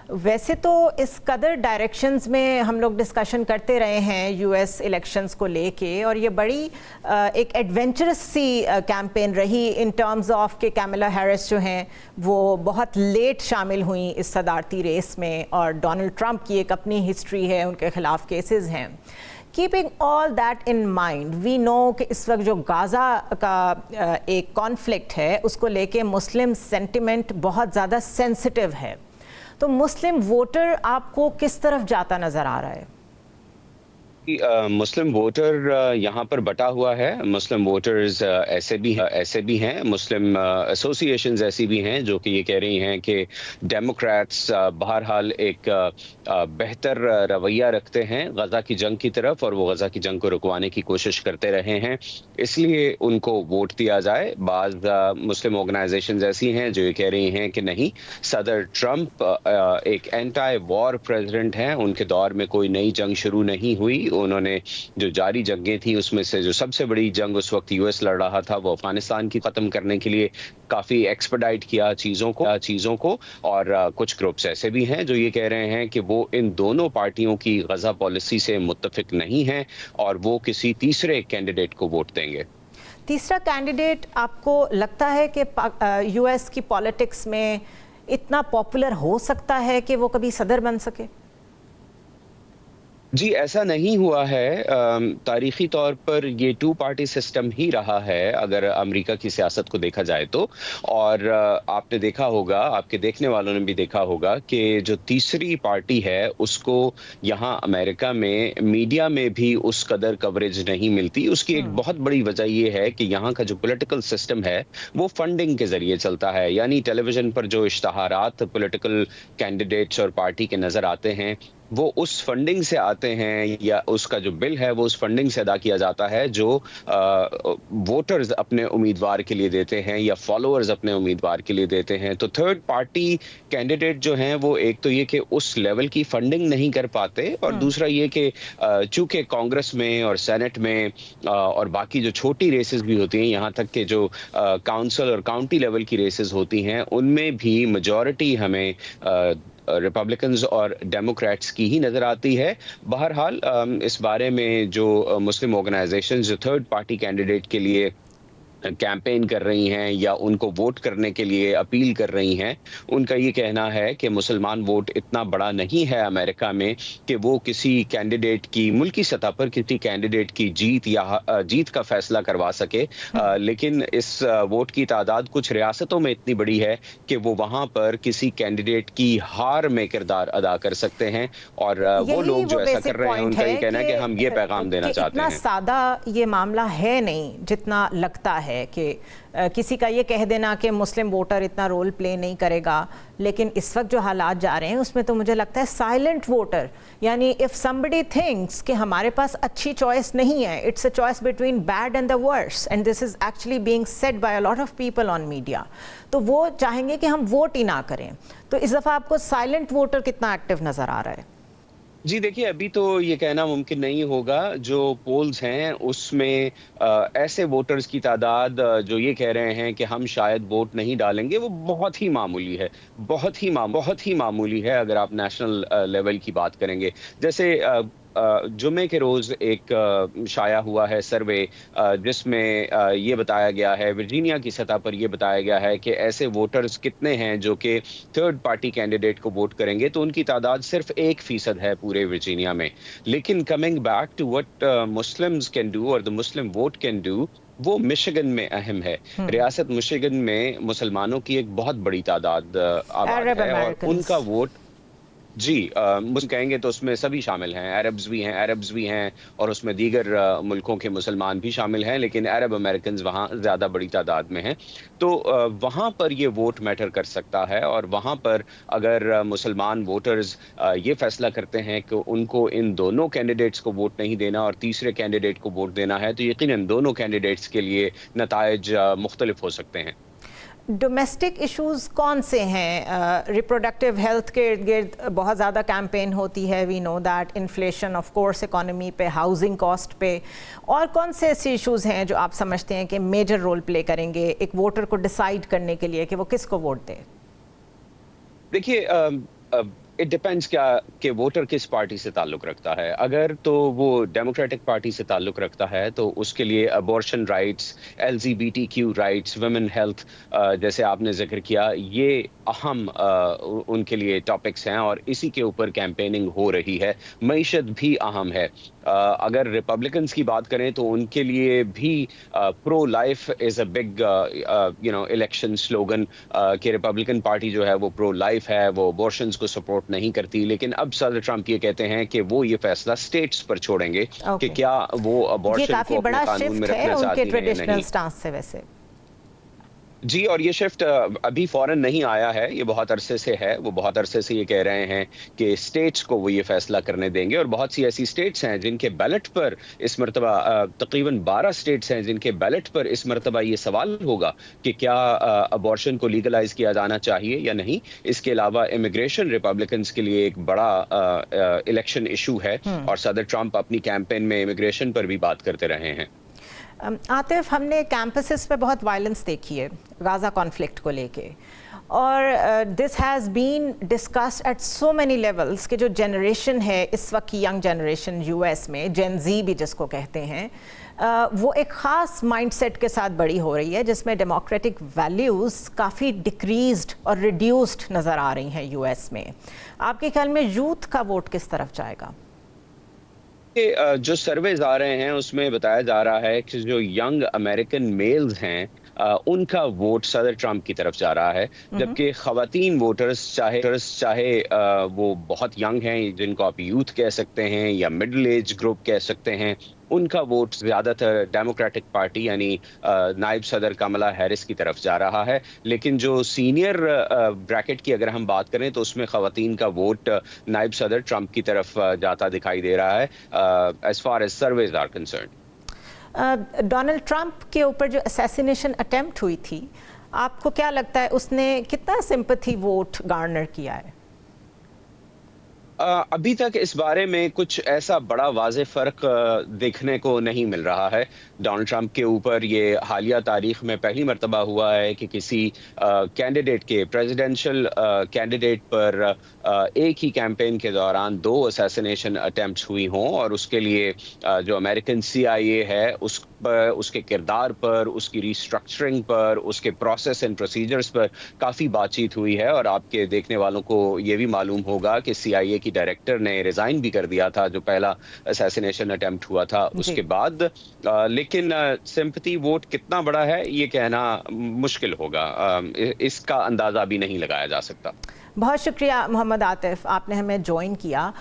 वैसे तो इस कदर डायरेक्शंस में हम लोग डिस्कशन करते रहे हैं यूएस इलेक्शंस को लेके, और ये बड़ी एक एडवेंचरस सी कैंपेन रही इन टर्म्स ऑफ कि कैमला हैरिस जो हैं वो बहुत लेट शामिल हुई इस सदारती रेस में, और डोनाल्ड ट्रंप की एक अपनी हिस्ट्री है, उनके खिलाफ केसेस हैं। Keeping all that in mind, we know कि इस वक्त जो गाज़ा का एक कॉन्फ्लिक्ट है उसको लेके मुस्लिम सेंटिमेंट बहुत ज़्यादा सेंसिटिव है, तो मुस्लिम वोटर आपको किस तरफ जाता नज़र आ रहा है? मुस्लिम वोटर यहाँ पर बटा हुआ है। मुस्लिम वोटर्स ऐसे भी हैं, मुस्लिम एसोसिएशंस ऐसी भी हैं जो कि ये कह रही हैं कि डेमोक्रेट्स बहरहाल एक बेहतर रवैया रखते हैं गज़ा की जंग की तरफ, और वो गज़ा की जंग को रुकवाने की कोशिश करते रहे हैं, इसलिए उनको वोट दिया जाए। बाज़ मुस्लिम ऑर्गेनाइजेशंस ऐसी हैं जो ये कह रही हैं कि नहीं, सदर ट्रंप एक एंटी वॉर प्रेसिडेंट हैं, उनके दौर में कोई नई जंग शुरू नहीं हुई। उन्होंने जो जारी जंगें थी उसमें से जो सबसे बड़ी जंग उस वक्त यूएस लड़ रहा था वो अफगानिस्तान की खत्म करने के लिए काफी एक्सपेडाइट किया चीजों को। और कुछ ग्रुप्स ऐसे भी हैं जो ये कह रहे हैं कि वो इन दोनों पार्टियों की गज़ा पॉलिसी से मुत्तफिक नहीं हैं और वो किसी तीसरे कैंडिडेट को वोट देंगे। तीसरा कैंडिडेट आपको लगता है कि यूएस की पॉलिटिक्स में इतना पॉपुलर हो सकता है कि वो कभी सदर बन सके? जी, ऐसा नहीं हुआ है। तारीखी तौर पर ये टू पार्टी सिस्टम ही रहा है अगर अमेरिका की सियासत को देखा जाए तो। और आपने देखा होगा, आपके देखने वालों ने भी देखा होगा कि जो तीसरी पार्टी है उसको यहाँ अमेरिका में मीडिया में भी उस कदर कवरेज नहीं मिलती। उसकी एक बहुत बड़ी वजह ये है कि यहाँ का जो पॉलिटिकल सिस्टम है वो फंडिंग के जरिए चलता है, यानी टेलीविजन पर जो इश्तहारात पॉलिटिकल कैंडिडेट्स और पार्टी के नजर आते हैं वो उस फंडिंग से आते हैं, या उसका जो बिल है वो उस फंडिंग से अदा किया जाता है जो वोटर्स अपने उम्मीदवार के लिए देते हैं या फॉलोअर्स अपने उम्मीदवार के लिए देते हैं। तो थर्ड पार्टी कैंडिडेट जो हैं वो एक तो ये कि उस लेवल की फंडिंग नहीं कर पाते, और दूसरा ये कि चूंकि कांग्रेस में और सेनेट में और बाकी जो छोटी रेसेस भी होती हैं, यहाँ तक कि जो काउंसिल और काउंटी लेवल की रेसेस होती हैं उनमें भी मेजॉरिटी हमें रिपब्लिकन्स और डेमोक्रेट्स की ही नजर आती है। बहरहाल इस बारे में जो मुस्लिम ऑर्गेनाइजेशंस जो थर्ड पार्टी कैंडिडेट के लिए कैंपेन कर रही हैं या उनको वोट करने के लिए अपील कर रही हैं, उनका ये कहना है कि मुसलमान वोट इतना बड़ा नहीं है अमेरिका में कि वो किसी कैंडिडेट की मुल्की सतह पर किसी कैंडिडेट की जीत का फैसला करवा सके। लेकिन इस वोट की तादाद कुछ रियासतों में इतनी बड़ी है कि वो वहां पर किसी कैंडिडेट की हार में किरदार अदा कर सकते हैं, और वो लोग जो ऐसा कर रहे हैं उनका ये कहना है कि हम ये पैगाम देना चाहते हैं। इतना सादा ये मामला है नहीं जितना लगता है कि किसी का ये कह देना कि मुस्लिम वोटर इतना रोल प्ले नहीं करेगा, लेकिन इस वक्त जो हालात जा रहे हैं उसमें तो मुझे लगता है साइलेंट वोटर, यानी इफ समबडी थिंक्स कि हमारे पास अच्छी चॉइस नहीं है, it's a choice between bad and the worse, and this is actually being said by a lot of people on media, तो वो चाहेंगे कि हम वोट ही ना करें। तो इस दफ़ा आपको साइलेंट वोटर कितना एक्टिव नज़र आ रहा है? जी देखिए, अभी तो ये कहना मुमकिन नहीं होगा। जो पोल्स हैं उसमें ऐसे वोटर्स की तादाद जो ये कह रहे हैं कि हम शायद वोट नहीं डालेंगे वो बहुत ही मामूली है, बहुत ही मामूली है अगर आप नेशनल लेवल की बात करेंगे। जैसे जुमे के रोज एक शाया हुआ है सर्वे जिसमें ये बताया गया है, वर्जीनिया की सतह पर ये बताया गया है कि ऐसे वोटर्स कितने हैं जो कि थर्ड पार्टी कैंडिडेट को वोट करेंगे, तो उनकी तादाद सिर्फ 1% है पूरे वर्जीनिया में। लेकिन coming back to what Muslims can do और the Muslim vote can do, वो मिशिगन में अहम है। रियासत मिशिगन में मुसलमानों की एक बहुत बड़ी तादाद आबाद है और उनका वोट जी मुझे कहेंगे तो उसमें सभी शामिल हैं, अरब्स भी हैं और उसमें दीगर मुल्कों के मुसलमान भी शामिल हैं, लेकिन अरब अमेरिकन वहाँ ज़्यादा बड़ी तादाद में हैं। तो वहाँ पर ये वोट मैटर कर सकता है, और वहाँ पर अगर मुसलमान वोटर्स ये फैसला करते हैं कि उनको इन दोनों कैंडिडेट्स को वोट नहीं देना और तीसरे कैंडिडेट को वोट देना है, तो यकीनन दोनों कैंडिडेट्स के लिए नताइज मुख्तलिफ हो सकते हैं। डोमेस्टिक इश्यूज कौन से हैं? रिप्रोडक्टिव हेल्थ के इर्द गिर्द बहुत ज़्यादा कैंपेन होती है, we know that, inflation of course economy पे, हाउसिंग कॉस्ट पे, और कौन से ऐसे इश्यूज हैं जो आप समझते हैं कि मेजर रोल प्ले करेंगे एक वोटर को डिसाइड करने के लिए कि वो किसको वोट दे? देखिए इट डिपेंड्स क्या कि वोटर किस पार्टी से ताल्लुक रखता है। अगर तो वो डेमोक्रेटिक पार्टी से ताल्लुक रखता है तो उसके लिए abortion rights, LGBTQ rights, women health जैसे आपने जिक्र किया, ये अहम उनके लिए टॉपिक्स हैं और इसी के ऊपर कैंपेनिंग हो रही है। मईशत भी अहम है। अगर रिपब्लिकन्स की बात करें तो उनके लिए भी pro life is a big election slogan कि रिपब्लिकन पार्टी जो है वो प्रो लाइफ है, वो अबॉर्शंस को सपोर्ट नहीं करती। लेकिन अब सदर ट्रंप ये कहते हैं कि वो ये फैसला स्टेट्स पर छोड़ेंगे कि क्या वो ये अबॉर्शन काफी को अपने बड़ा कानून में शिफ्ट है रखना उनके चाहती हैं या ट्रेडिशनल नहीं। स्टांस से वैसे। जी, और ये शिफ्ट अभी फौरन नहीं आया है, ये बहुत अरसे से है। वो बहुत अरसे से ये कह रहे हैं कि स्टेट्स को वो ये फैसला करने देंगे और बहुत सी ऐसी स्टेट्स हैं जिनके बैलेट पर इस मरतबा तकरीबन 12 स्टेट्स हैं जिनके बैलेट पर इस मरतबा ये सवाल होगा कि क्या अबॉर्शन को लीगलाइज किया जाना चाहिए या नहीं। इसके अलावा इमिग्रेशन रिपब्लिकन्स के लिए एक बड़ा इलेक्शन इशू है और सदर ट्रंप अपनी कैंपेन में इमिग्रेशन पर भी बात करते रहे हैं। आतिफ, हमने कैंपसेस पे बहुत वायलेंस देखी है गाज़ा कॉन्फ्लिक्ट को लेके, और this has been discussed at so many levels कि जो जनरेशन है इस वक्त की यंग जनरेशन यूएस में, जेन जी भी जिसको कहते हैं, वो एक ख़ास माइंडसेट के साथ बड़ी हो रही है जिसमें डेमोक्रेटिक वैल्यूज़ काफ़ी डिक्रीज्ड और रिड्यूस्ड नज़र आ रही हैं यूएस में। आपके ख्याल में यूथ का वोट किस तरफ जाएगा? जो सर्वेज आ रहे हैं उसमें बताया जा रहा है कि जो यंग अमेरिकन मेल्स हैं उनका वोट सदर ट्रंप की तरफ जा रहा है, जबकि खवातीन वोटर्स चाहे वो बहुत यंग हैं जिनको आप यूथ कह सकते हैं या मिडिल एज ग्रुप कह सकते हैं, उनका वोट ज्यादातर डेमोक्रेटिक पार्टी यानी नायब सदर कमला हैरिस की तरफ जा रहा है। लेकिन जो सीनियर ब्रैकेट की अगर हम बात करें तो उसमें खवातीन का वोट नायब सदर ट्रंप की तरफ जाता दिखाई दे रहा है as far as surveys are concerned. Donald Trump के ऊपर जो असैसिनेशन अटेम्प्ट हुई थी, आपको क्या लगता है उसने कितना सिंपैथी वोट गार्नर किया है? अभी तक इस बारे में कुछ ऐसा बड़ा वाज़े फ़र्क देखने को नहीं मिल रहा है। डोनाल्ड ट्रंप के ऊपर ये हालिया तारीख में पहली मर्तबा हुआ है कि किसी कैंडिडेट के प्रेसिडेंशियल कैंडिडेट पर एक ही कैंपेन के दौरान 2 असैसिनेशन अटेम्प्ट्स हुई हों और उसके लिए जो अमेरिकन CIA है उस पर, उसके किरदार पर, उसकी रिस्ट्रक्चरिंग पर, उसके प्रोसेस एंड प्रोसीजर्स पर काफ़ी बातचीत हुई है। और आपके देखने वालों को ये भी मालूम होगा कि CIA की डायरेक्टर ने रिजाइन भी कर दिया था जो पहला असैसिनेशन अटेम्प्ट हुआ था उसके बाद। लेकिन सिंपैथी वोट कितना बड़ा है ये कहना मुश्किल होगा, इसका अंदाजा भी नहीं लगाया जा सकता। बहुत शुक्रिया मोहम्मद आतिफ, आपने हमें ज्वाइन किया।